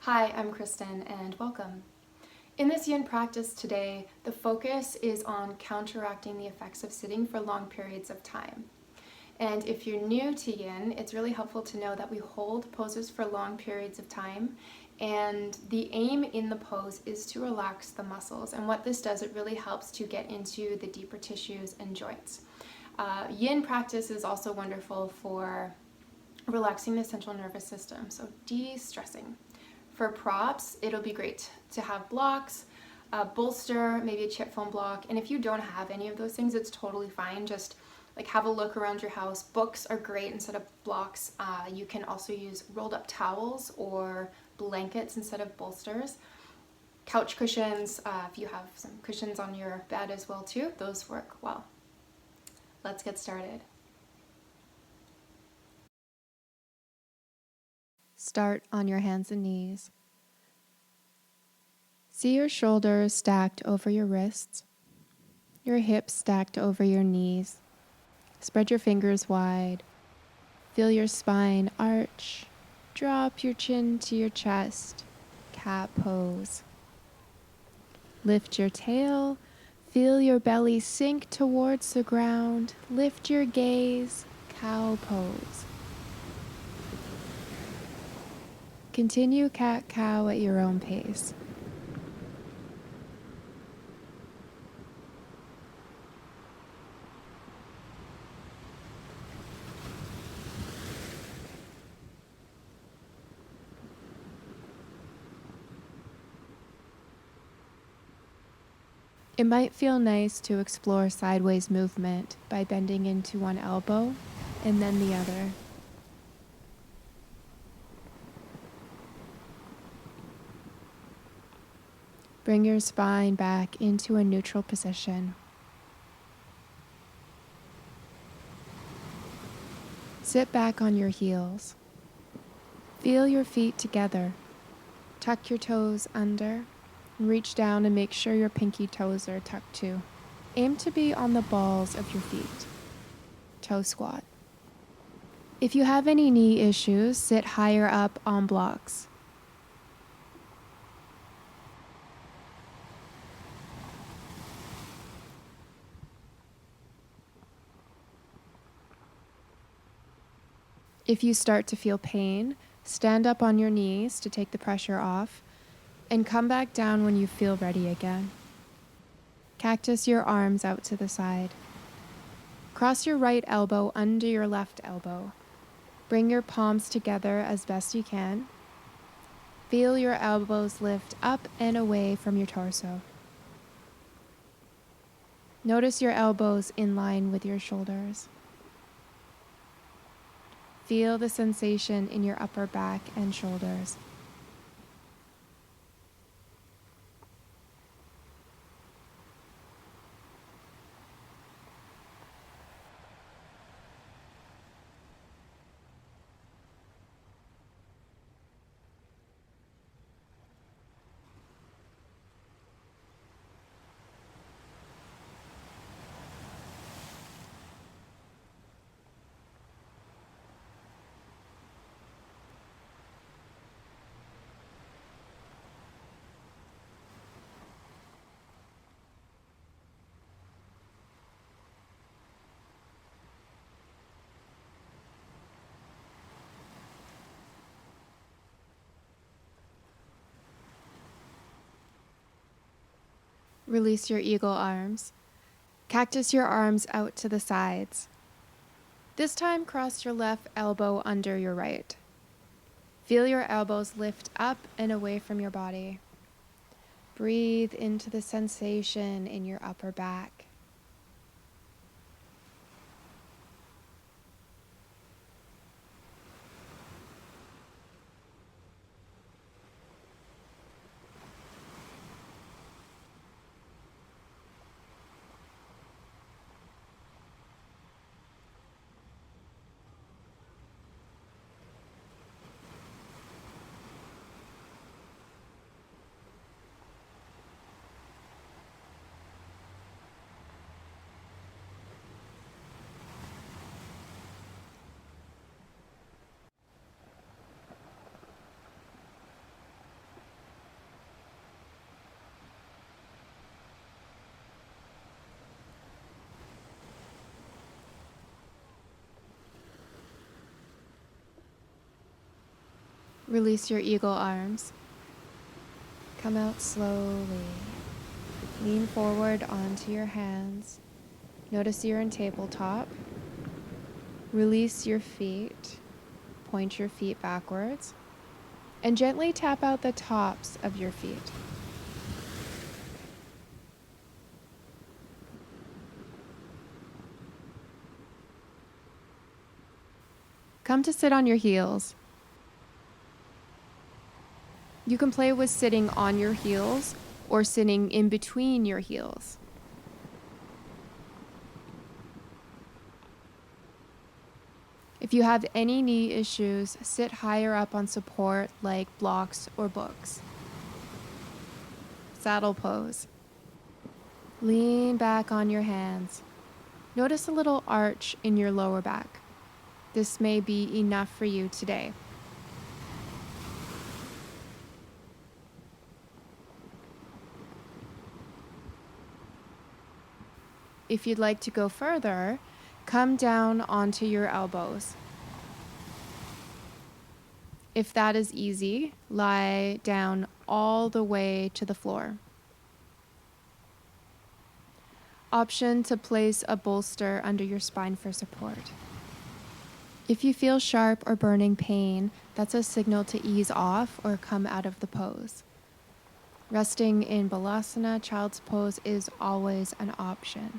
Hi, I'm Kristen and welcome. In this yin practice today, the focus is on counteracting the effects of sitting for long periods of time. And if you're new to yin, it's really helpful to know that we hold poses for long periods of time, and the aim in the pose is to relax the muscles. And what this does, it really helps to get into the deeper tissues and joints. Yin practice is also wonderful for relaxing the central nervous system, so de-stressing. For props, it'll be great to have blocks, a bolster, maybe a chip foam block, and if you don't have any of those things, it's totally fine. Just like have a look around your house. Books are great instead of blocks. You can also use rolled up towels or blankets instead of bolsters. Couch cushions, if you have some cushions on your bed as well too, those work well. Let's get started. Start on your hands and knees. See your shoulders stacked over your wrists, your hips stacked over your knees. Spread your fingers wide. Feel your spine arch. Drop your chin to your chest. Cat pose. Lift your tail. Feel your belly sink towards the ground. Lift your gaze. Cow pose. Continue cat-cow at your own pace. It might feel nice to explore sideways movement by bending into one elbow and then the other. Bring your spine back into a neutral position. Sit back on your heels. Feel your feet together. Tuck your toes under. Reach down and make sure your pinky toes are tucked too. Aim to be on the balls of your feet. Toe squat. If you have any knee issues, sit higher up on blocks. If you start to feel pain, stand up on your knees to take the pressure off, and come back down when you feel ready again. Cactus your arms out to the side. Cross your right elbow under your left elbow. Bring your palms together as best you can. Feel your elbows lift up and away from your torso. Notice your elbows in line with your shoulders. Feel the sensation in your upper back and shoulders. Release your eagle arms. Cactus your arms out to the sides. This time, cross your left elbow under your right. Feel your elbows lift up and away from your body. Breathe into the sensation in your upper back. Release your eagle arms. Come out slowly. Lean forward onto your hands. Notice you're in tabletop. Release your feet. Point your feet backwards. And gently tap out the tops of your feet. Come to sit on your heels. You can play with sitting on your heels or sitting in between your heels. If you have any knee issues, sit higher up on support like blocks or books. Saddle pose. Lean back on your hands. Notice a little arch in your lower back. This may be enough for you today. If you'd like to go further, come down onto your elbows. If that is easy, lie down all the way to the floor. Option to place a bolster under your spine for support. If you feel sharp or burning pain, that's a signal to ease off or come out of the pose. Resting in Balasana, child's pose, is always an option.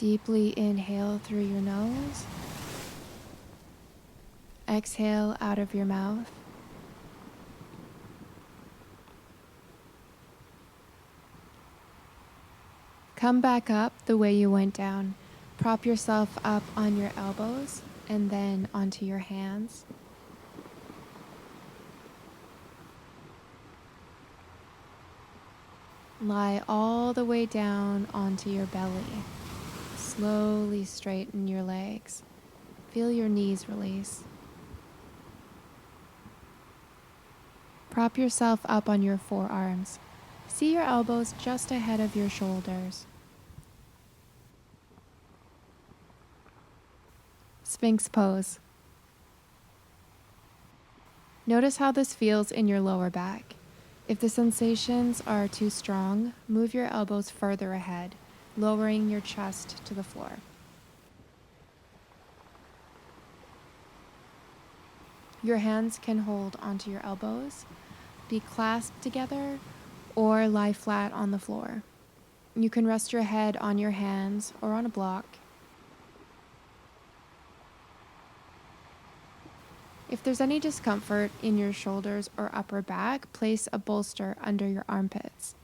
Deeply inhale through your nose. Exhale out of your mouth. Come back up the way you went down. Prop yourself up on your elbows and then onto your hands. Lie all the way down onto your belly. Slowly straighten your legs. Feel your knees release. Prop yourself up on your forearms. See your elbows just ahead of your shoulders. Sphinx pose. Notice how this feels in your lower back. If the sensations are too strong, move your elbows further ahead, lowering your chest to the floor. Your hands can hold onto your elbows, be clasped together, or lie flat on the floor. You can rest your head on your hands or on a block. If there's any discomfort in your shoulders or upper back, place a bolster under your armpits.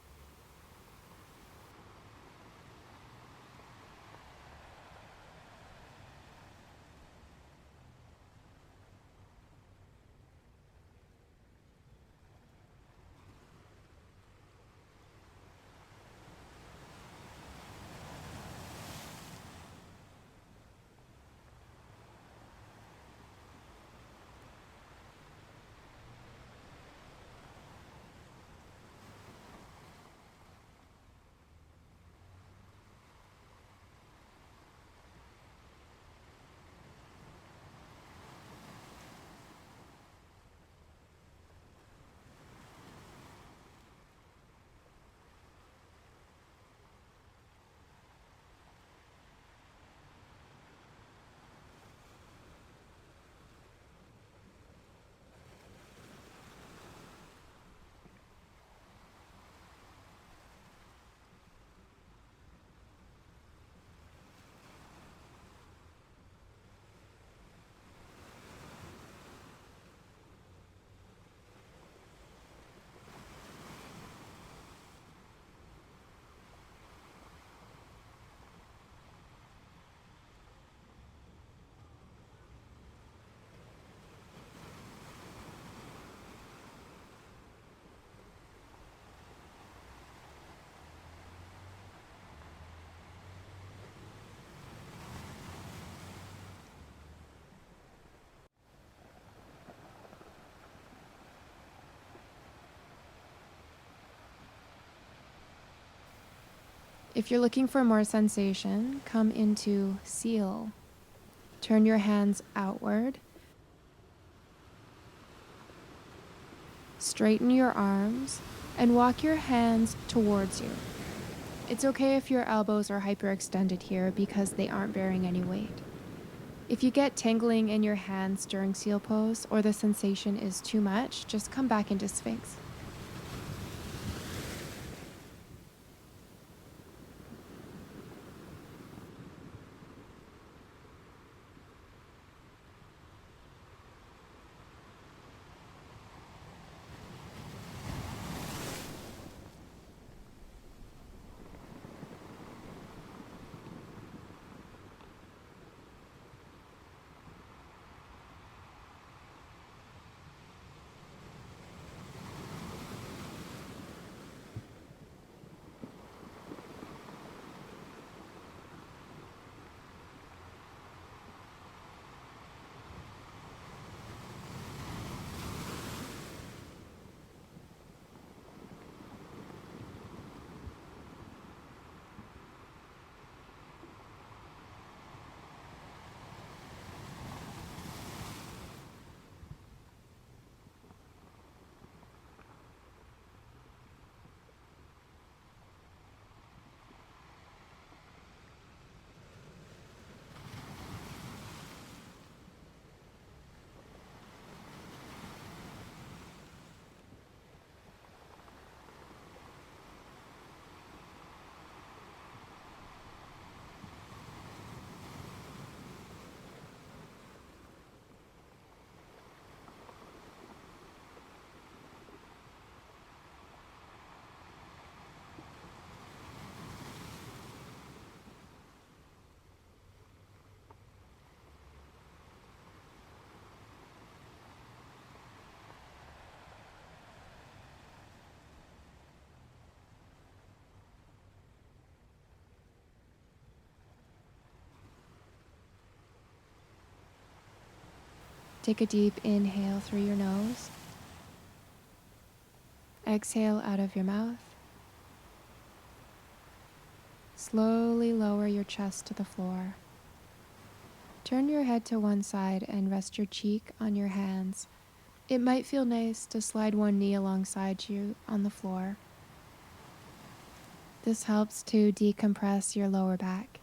If you're looking for more sensation, come into seal. Turn your hands outward. Straighten your arms and walk your hands towards you. It's okay if your elbows are hyperextended here because they aren't bearing any weight. If you get tingling in your hands during seal pose or the sensation is too much, just come back into Sphinx. Take a deep inhale through your nose. Exhale out of your mouth. Slowly lower your chest to the floor. Turn your head to one side and rest your cheek on your hands. It might feel nice to slide one knee alongside you on the floor. This helps to decompress your lower back.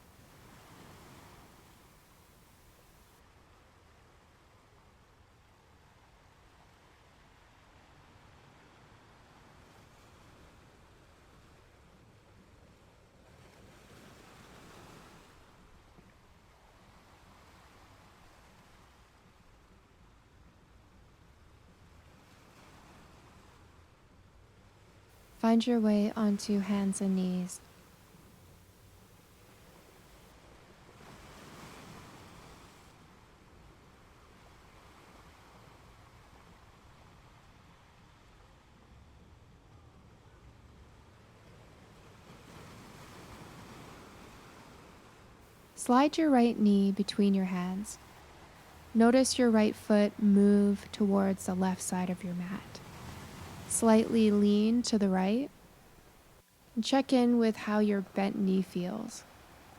Find your way onto hands and knees. Slide your right knee between your hands. Notice your right foot move towards the left side of your mat. Slightly lean to the right and check in with how your bent knee feels.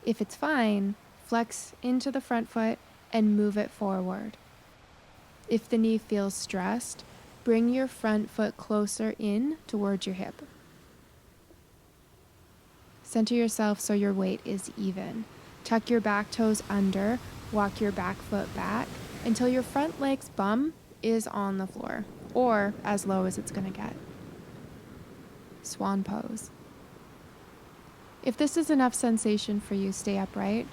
If it's fine, flex into the front foot and move it forward. If the knee feels stressed, bring your front foot closer in towards your hip. Center yourself so your weight is even. Tuck your back toes under, walk your back foot back until your front leg's bum is on the floor, or as low as it's going to get. Swan pose. If this is enough sensation for you, stay upright.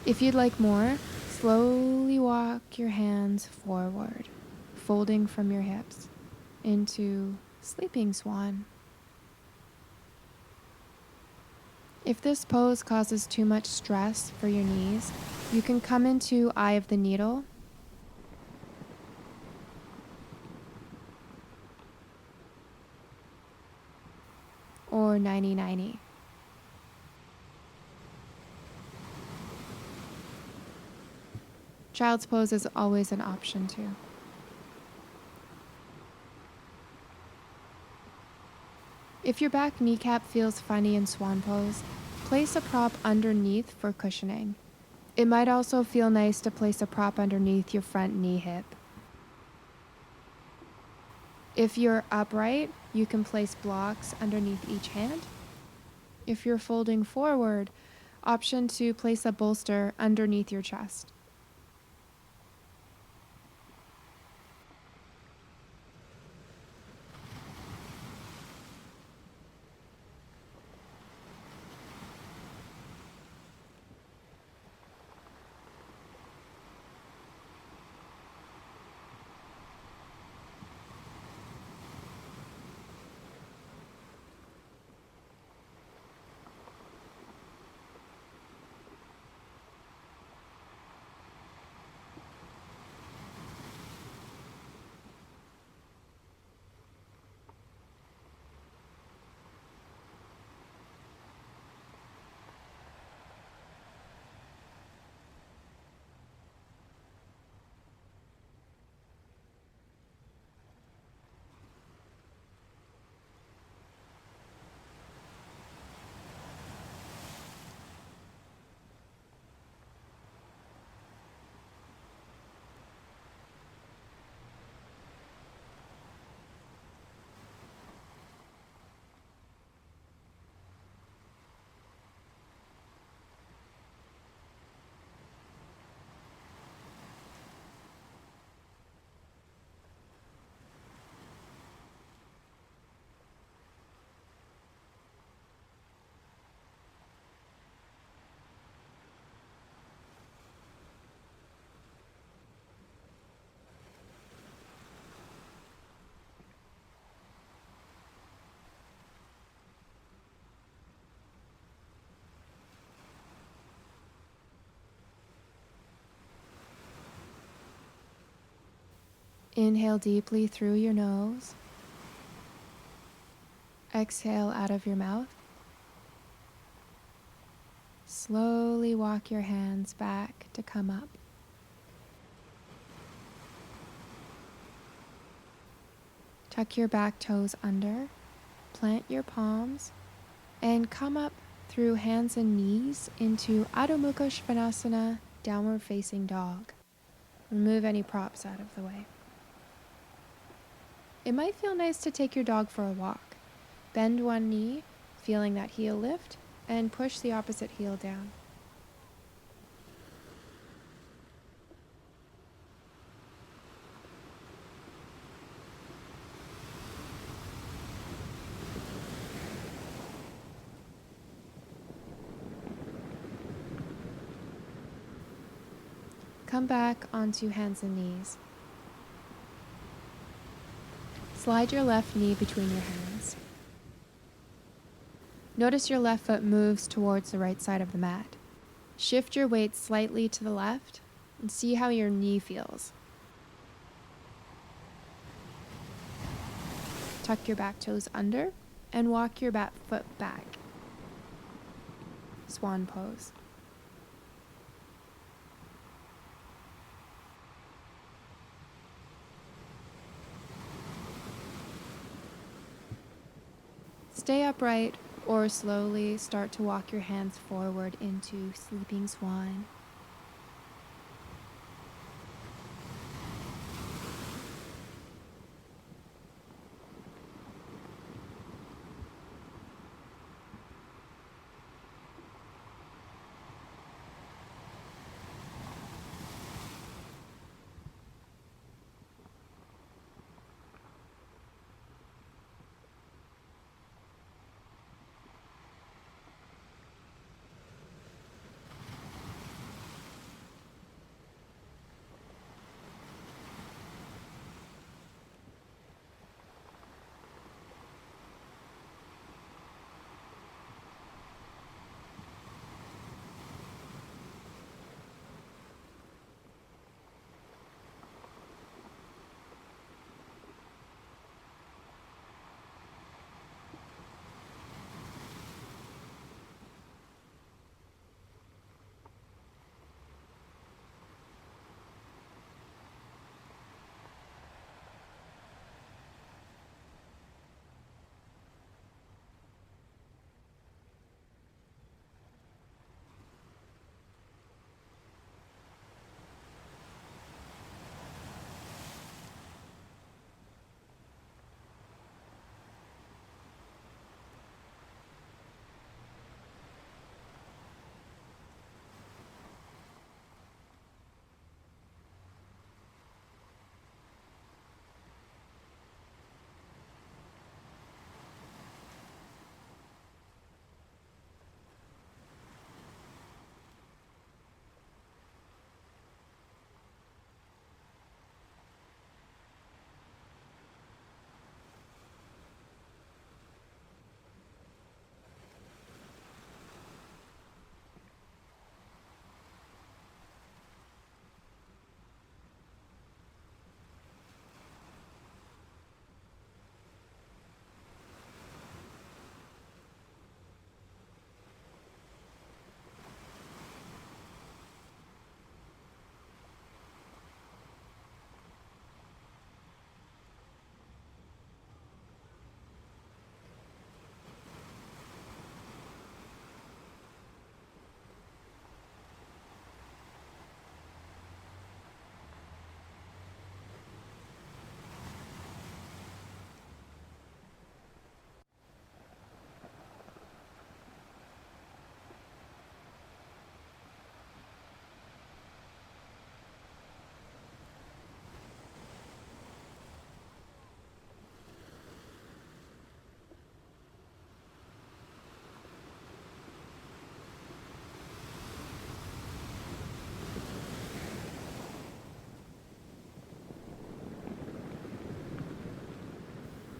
If you'd like more, slowly walk your hands forward, folding from your hips into sleeping swan. If this pose causes too much stress for your knees, you can come into eye of the needle. Or 90-90. Child's pose is always an option too. If your back kneecap feels funny in swan pose, place a prop underneath for cushioning. It might also feel nice to place a prop underneath your front knee hip. If you're upright, you can place blocks underneath each hand. If you're folding forward, option to place a bolster underneath your chest. Inhale deeply through your nose. Exhale out of your mouth. Slowly walk your hands back to come up. Tuck your back toes under plant your palms and come up through hands and knees into Adho Mukha Svanasana, downward facing dog. Remove any props out of the way. It might feel nice to take your dog for a walk. Bend one knee, feeling that heel lift, and push the opposite heel down. Come back onto hands and knees. Slide your left knee between your hands. Notice your left foot moves towards the right side of the mat. Shift your weight slightly to the left and see how your knee feels. Tuck your back toes under and walk your back foot back. Swan pose. Stay upright or slowly start to walk your hands forward into sleeping swan.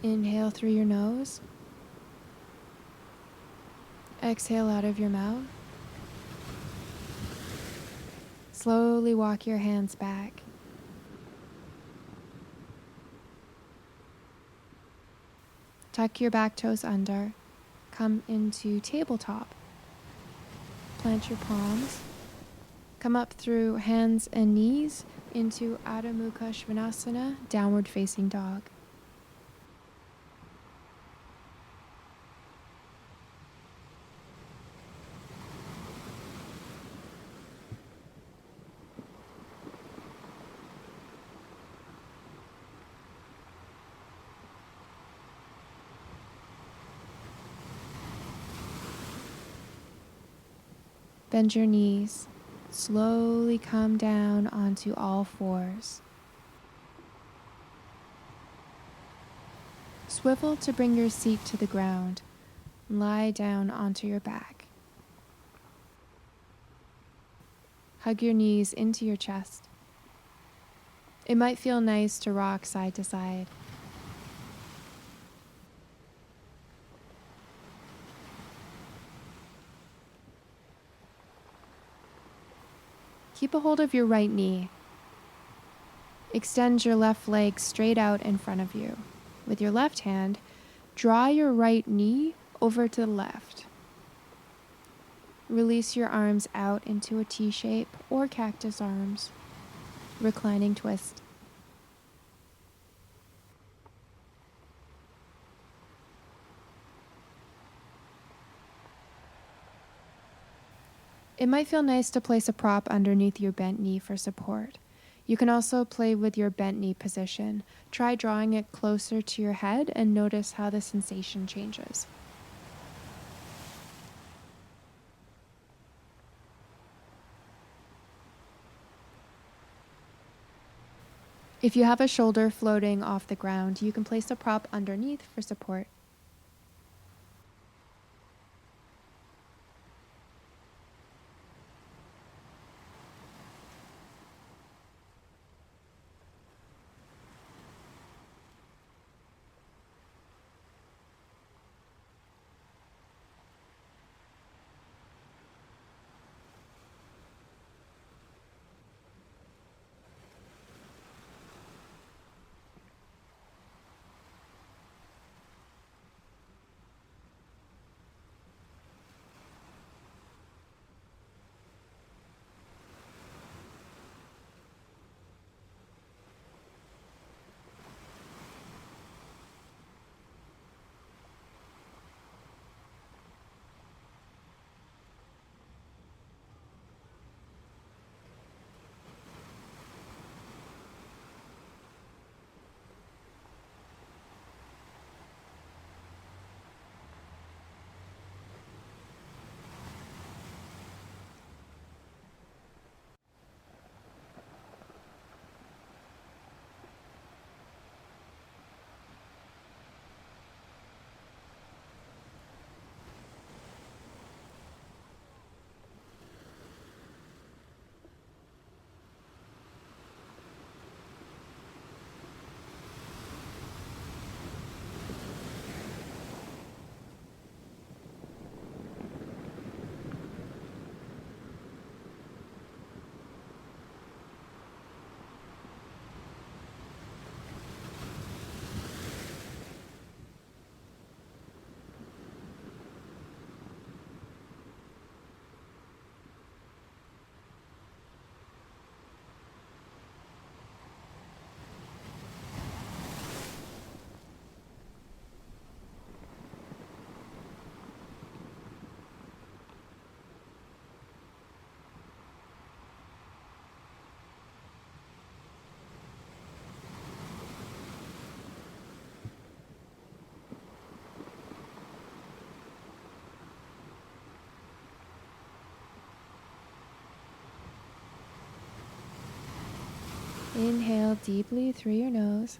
Inhale through your nose. Exhale out of your mouth. Slowly walk your hands back. Tuck your back toes under. Come into tabletop. Plant your palms. Come up through hands and knees into Adho Mukha Svanasana, downward facing dog. Bend your knees. Slowly come down onto all fours. Swivel to bring your seat to the ground. Lie down onto your back. Hug your knees into your chest. It might feel nice to rock side to side. Keep a hold of your right knee. Extend your left leg straight out in front of you. With your left hand, draw your right knee over to the left. Release your arms out into a T shape or cactus arms. Reclining twist. It might feel nice to place a prop underneath your bent knee for support. You can also play with your bent knee position. Try drawing it closer to your head and notice how the sensation changes. If you have a shoulder floating off the ground, you can place a prop underneath for support. Inhale deeply through your nose.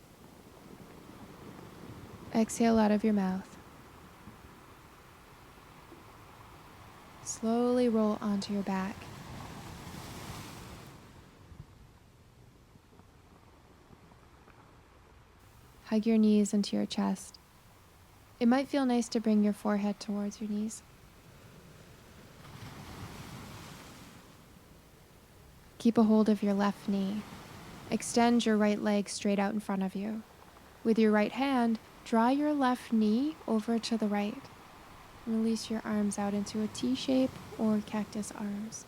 Exhale out of your mouth. Slowly roll onto your back. Hug your knees into your chest. It might feel nice to bring your forehead towards your knees. Keep a hold of your left knee. Extend your right leg straight out in front of you. With your right hand, draw your left knee over to the right. Release your arms out into a T shape or cactus arms.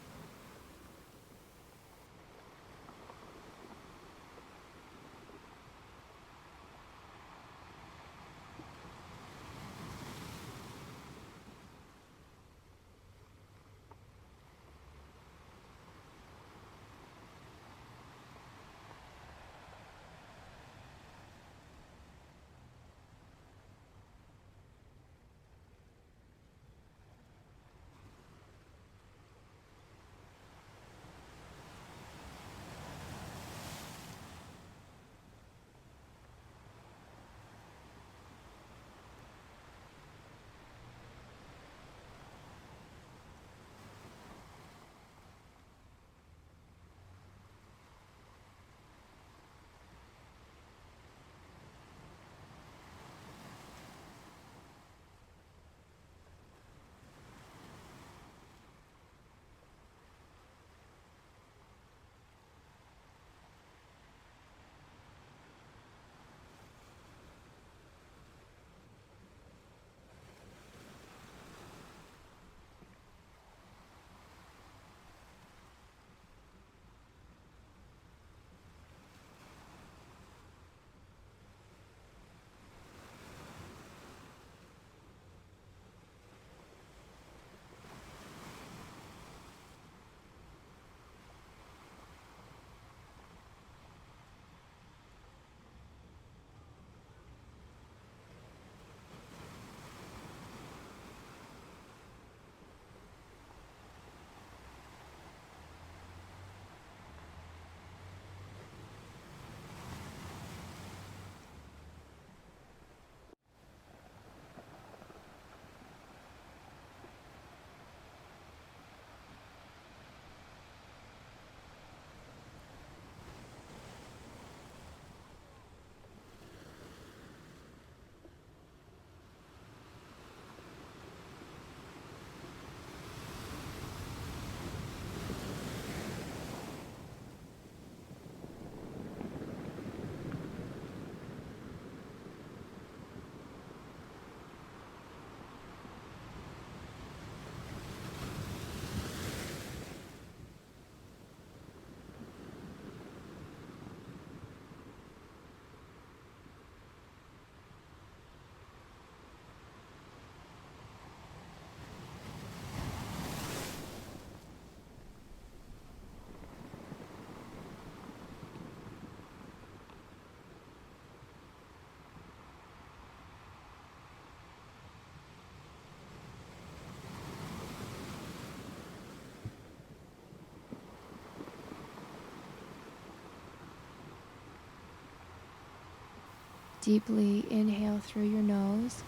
Deeply inhale through your nose.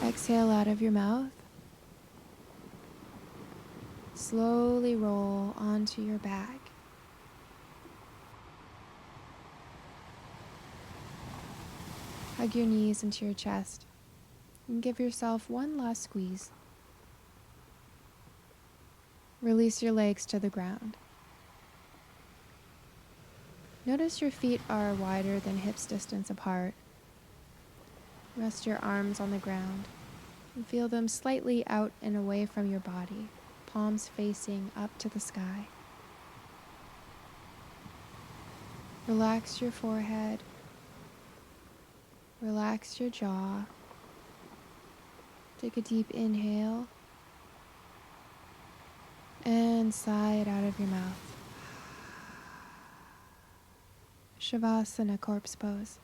Exhale out of your mouth. Slowly roll onto your back. Hug your knees into your chest and give yourself one last squeeze. Release your legs to the ground. Notice your feet are wider than hips distance apart. Rest your arms on the ground and feel them slightly out and away from your body, palms facing up to the sky. Relax your forehead. Relax your jaw. Take a deep inhale and sigh it out of your mouth. Shavasana, corpse pose.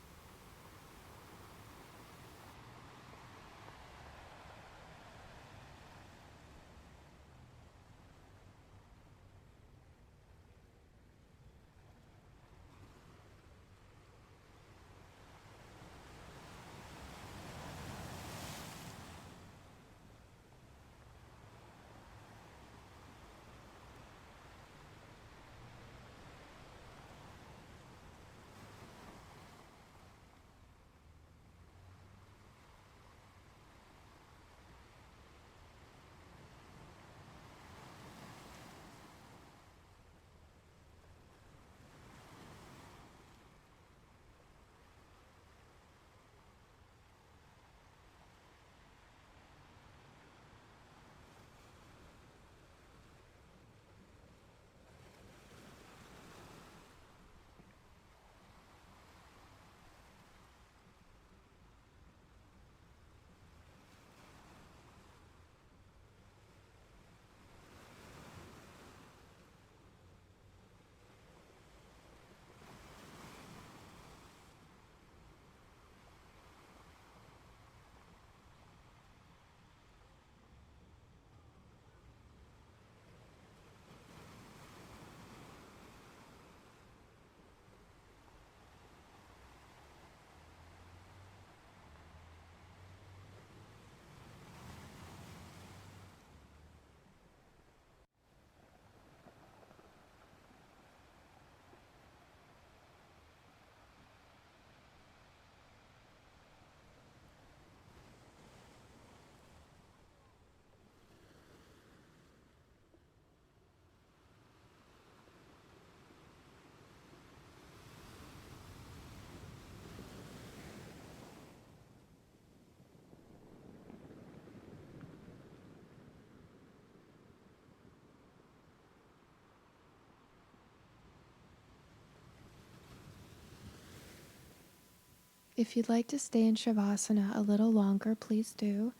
If you'd like to stay in Shavasana a little longer, please do.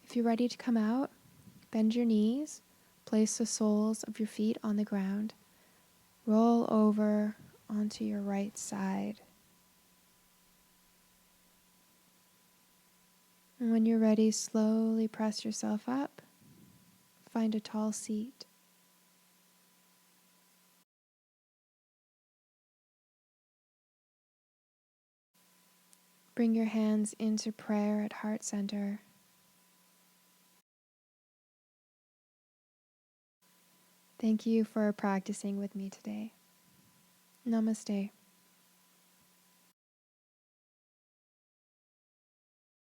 If you're ready to come out, bend your knees, place the soles of your feet on the ground, roll over onto your right side. And when you're ready, slowly press yourself up, find a tall seat. Bring your hands into prayer at heart center. Thank you for practicing with me today. Namaste.